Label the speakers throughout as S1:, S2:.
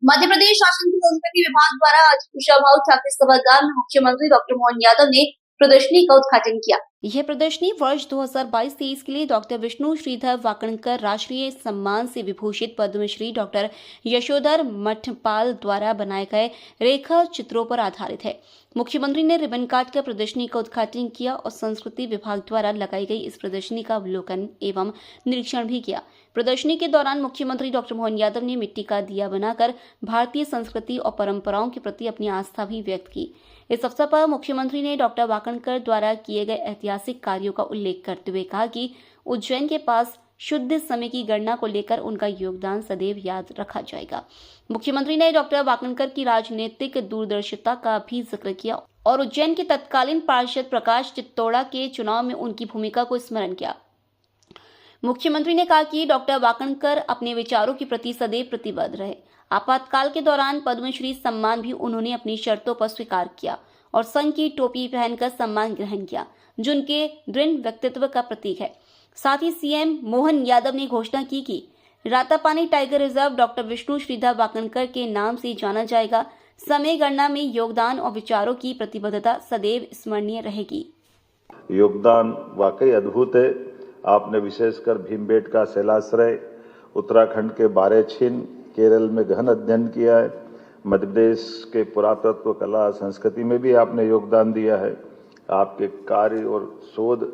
S1: मध्य प्रदेश शासन के संस्कृति विभाग द्वारा आज कुशाभाऊ ठाकरे सभागार में मुख्यमंत्री डॉक्टर मोहन यादव ने प्रदर्शनी का उद्घाटन किया। यह प्रदर्शनी वर्ष 2022-23 के लिए डॉक्टर विष्णु श्रीधर वाकणकर राष्ट्रीय सम्मान से विभूषित पद्मश्री डॉक्टर यशोधर मठपाल द्वारा बनाए गए रेखा चित्रों पर आधारित है। मुख्यमंत्री ने रिबन काट कर प्रदर्शनी का उद्घाटन किया और संस्कृति विभाग द्वारा लगाई गई इस प्रदर्शनी का अवलोकन एवं निरीक्षण भी किया। प्रदर्शनी के दौरान मुख्यमंत्री डॉक्टर मोहन यादव ने मिट्टी का दिया बनाकर भारतीय संस्कृति और परंपराओं के प्रति अपनी आस्था भी व्यक्त की। इस अवसर पर मुख्यमंत्री ने डॉक्टर वाकणकर द्वारा किए गए ऐतिहासिक कार्यों का उल्लेख करते हुए कहा कि उज्जैन के पास शुद्ध समय की गणना को लेकर उनका योगदान सदैव याद रखा जाएगा। मुख्यमंत्री ने डॉक्टर वाकणकर की राजनीतिक दूरदर्शिता का भी जिक्र किया और उज्जैन के तत्कालीन पार्षद प्रकाश चित्तौड़ा के चुनाव में उनकी भूमिका को स्मरण किया। मुख्यमंत्री ने कहा कि डॉक्टर वाकणकर अपने विचारों के प्रति सदैव प्रतिबद्ध रहे। आपातकाल के दौरान पद्मश्री सम्मान भी उन्होंने अपनी शर्तों पर स्वीकार किया और संघ की टोपी पहनकर सम्मान ग्रहण किया, जो उनके दृढ़ व्यक्तित्व का प्रतीक है। साथ ही सीएम मोहन यादव ने घोषणा की कि Ratapani tiger reserve doctor Vishnu Shridhar Wakankar के नाम से जाना जाएगा। समय गणना में योगदान और विचारों की प्रतिबद्धता सदैव स्मरणीय रहेगी।
S2: योगदान वाकई अद्भुत है। आपने विशेषकर भीमबेटका शैलाश्रय, उत्तराखंड के बारेछिन, केरल में गहन अध्ययन किया है। मध्य प्रदेश के पुरातत्व, कला, संस्कृति में भी आपने योगदान दिया है। आपके कार्य और शोध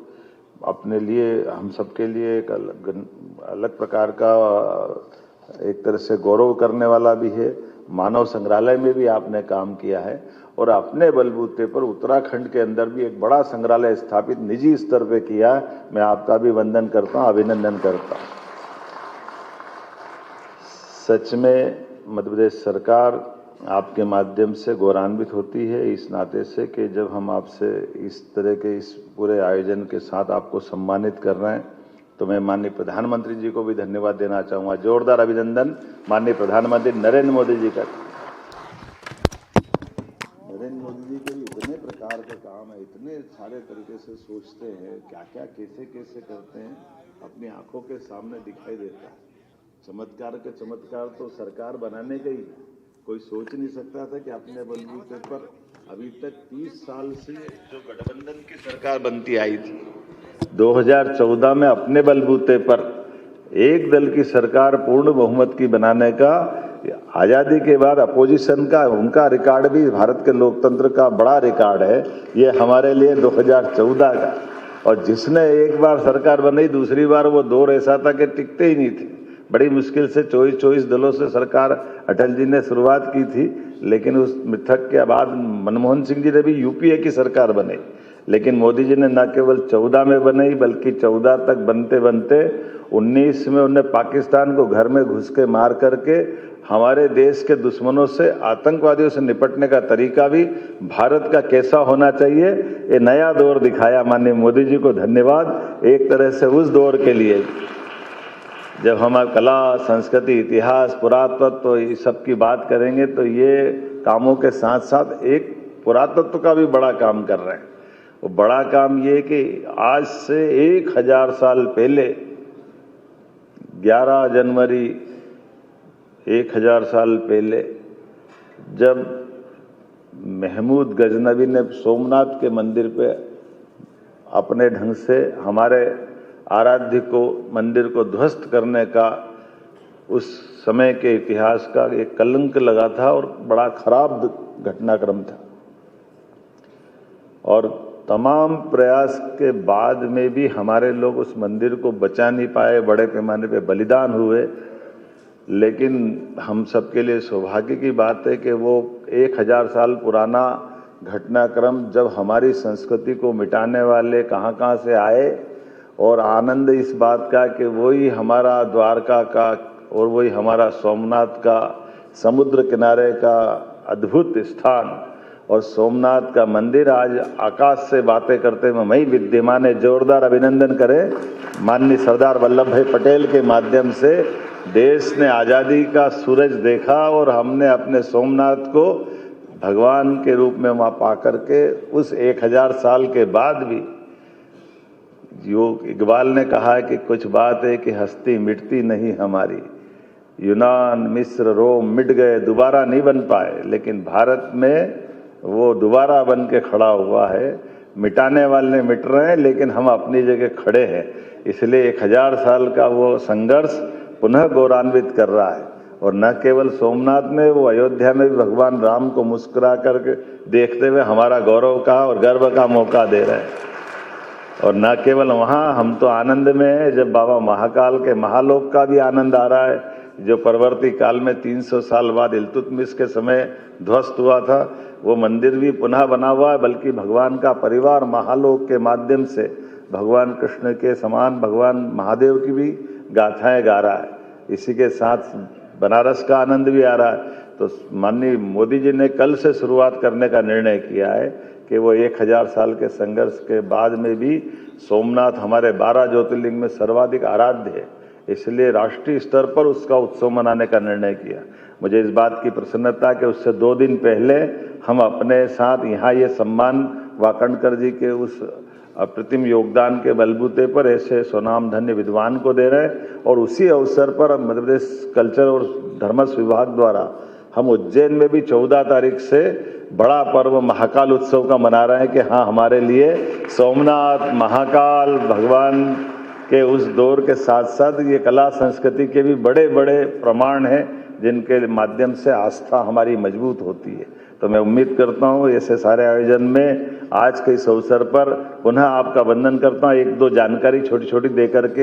S2: अपने लिए, हम सबके लिए एक अलग प्रकार का एक तरह से गौरव करने वाला भी है। मानव संग्रहालय में भी आपने काम किया है और अपने बलबूते पर उत्तराखंड के अंदर भी एक बड़ा संग्रहालय स्थापित निजी स्तर पे किया है। मैं आपका भी वंदन करता हूँ, अभिनंदन करता हूँ। सच में मध्य प्रदेश सरकार आपके माध्यम से गौरवान्वित होती है इस नाते से कि जब हम आपसे इस तरह के इस पूरे आयोजन के साथ आपको सम्मानित कर रहे हैं, तो मैं माननीय प्रधानमंत्री जी को भी धन्यवाद देना चाहूँगा। जोरदार अभिनंदन माननीय प्रधानमंत्री नरेंद्र मोदी जी का। नरेंद्र मोदी जी के भी इतने प्रकार के काम है, इतने सारे तरीके से सोचते हैं, क्या क्या कैसे कैसे करते हैं, अपनी आंखों के सामने दिखाई देता है। चमत्कार के चमत्कार तो सरकार बनाने का ही, कोई सोच नहीं सकता था कि अपने बलबूते पर अभी तक 30 साल से जो गठबंधन की सरकार बनती आई थी, 2014 में अपने बलबूते पर एक दल की सरकार पूर्ण बहुमत की बनाने का, आजादी के बाद अपोजिशन का उनका रिकॉर्ड भी भारत के लोकतंत्र का बड़ा रिकॉर्ड है। ये हमारे लिए 2014 का, और जिसने एक बार सरकार बनाई, दूसरी बार वो दौर ऐसा था कि टिकते ही नहीं थे। बड़ी मुश्किल से 24 दलों से सरकार अटल जी ने शुरुआत की थी, लेकिन उस मिथक के बाद मनमोहन सिंह जी ने भी यूपीए की सरकार बनाई, लेकिन मोदी जी ने न केवल 14 में बनाई बल्कि 14 तक बनते बनते 19 में उन्हें पाकिस्तान को घर में घुस के मार करके हमारे देश के दुश्मनों से, आतंकवादियों से निपटने का तरीका भी भारत का कैसा होना चाहिए, ये नया दौर दिखाया। माननीय मोदी जी को धन्यवाद एक तरह से उस दौर के लिए। जब हम कला, संस्कृति, इतिहास, पुरातत्व तो इस सब की बात करेंगे, तो ये कामों के साथ साथ एक पुरातत्व का भी बड़ा काम कर रहे हैं। वो बड़ा काम ये कि आज से 1000 साल पहले 11 जनवरी 1000 साल पहले जब महमूद गजनवी ने सोमनाथ के मंदिर पे अपने ढंग से हमारे आराध्य को, मंदिर को ध्वस्त करने का, उस समय के इतिहास का एक कलंक लगा था और बड़ा खराब घटनाक्रम था। और तमाम प्रयास के बाद में भी हमारे लोग उस मंदिर को बचा नहीं पाए, बड़े पैमाने पे बलिदान हुए। लेकिन हम सबके लिए सौभाग्य की बात है कि वो 1000 साल पुराना घटनाक्रम, जब हमारी संस्कृति को मिटाने वाले कहाँ से आए, और आनंद इस बात का कि वही हमारा द्वारका का और वही हमारा सोमनाथ का समुद्र किनारे का अद्भुत स्थान और सोमनाथ का मंदिर आज आकाश से बातें करते हुए वही विद्यमान है। जोरदार अभिनंदन करें माननीय सरदार वल्लभ भाई पटेल के माध्यम से देश ने आज़ादी का सूरज देखा और हमने अपने सोमनाथ को भगवान के रूप में वहाँ पा करके उस 1000 साल के बाद भी, जो इकबाल ने कहा है कि कुछ बात है कि हस्ती मिटती नहीं हमारी, यूनान, मिस्र, रोम मिट गए, दोबारा नहीं बन पाए, लेकिन भारत में वो दोबारा बन के खड़ा हुआ है। मिटाने वाले मिट रहे हैं, लेकिन हम अपनी जगह खड़े हैं। इसलिए 1000 साल का वो संघर्ष पुनः गौरवान्वित कर रहा है। और न केवल सोमनाथ में, वो अयोध्या में भी भगवान राम को मुस्कुरा करके देखते हुए हमारा गौरव का और गर्व का मौका दे रहे हैं। और न केवल वहाँ, हम तो आनंद में हैं जब बाबा महाकाल के महालोक का भी आनंद आ रहा है, जो परवर्ती काल में 300 साल बाद इल्तुतमिश के समय ध्वस्त हुआ था। वो मंदिर भी पुनः बना हुआ है, बल्कि भगवान का परिवार महालोक के माध्यम से भगवान कृष्ण के समान भगवान महादेव की भी गाथाएं गा रहा है। इसी के साथ बनारस का आनंद भी आ रहा है। तो माननीय मोदी जी ने कल से शुरुआत करने का निर्णय किया है कि वो 1000 साल के संघर्ष के बाद में भी सोमनाथ हमारे 12 ज्योतिर्लिंग में सर्वाधिक आराध्य है, इसलिए राष्ट्रीय स्तर पर उसका उत्सव मनाने का निर्णय किया। मुझे इस बात की प्रसन्नता कि उससे 2 दिन पहले हम अपने साथ यहाँ ये सम्मान वाकणकर जी के उस अप्रतिम योगदान के बलबूते पर ऐसे स्वनाम धन्य विद्वान को दे रहे हैं। और उसी अवसर पर मध्य प्रदेश कल्चर और धर्मस्व विभाग द्वारा हम उज्जैन में भी 14 तारीख से बड़ा पर्व महाकाल उत्सव का मना रहे हैं कि हाँ, हमारे लिए सोमनाथ, महाकाल, भगवान के उस दौर के साथ साथ ये कला संस्कृति के भी बड़े बड़े प्रमाण हैं, जिनके माध्यम से आस्था हमारी मजबूत होती है। तो मैं उम्मीद करता हूँ ऐसे सारे आयोजन में आज के इस अवसर पर पुनः आपका वंदन करता हूँ। 1-2 जानकारी छोटी छोटी दे करके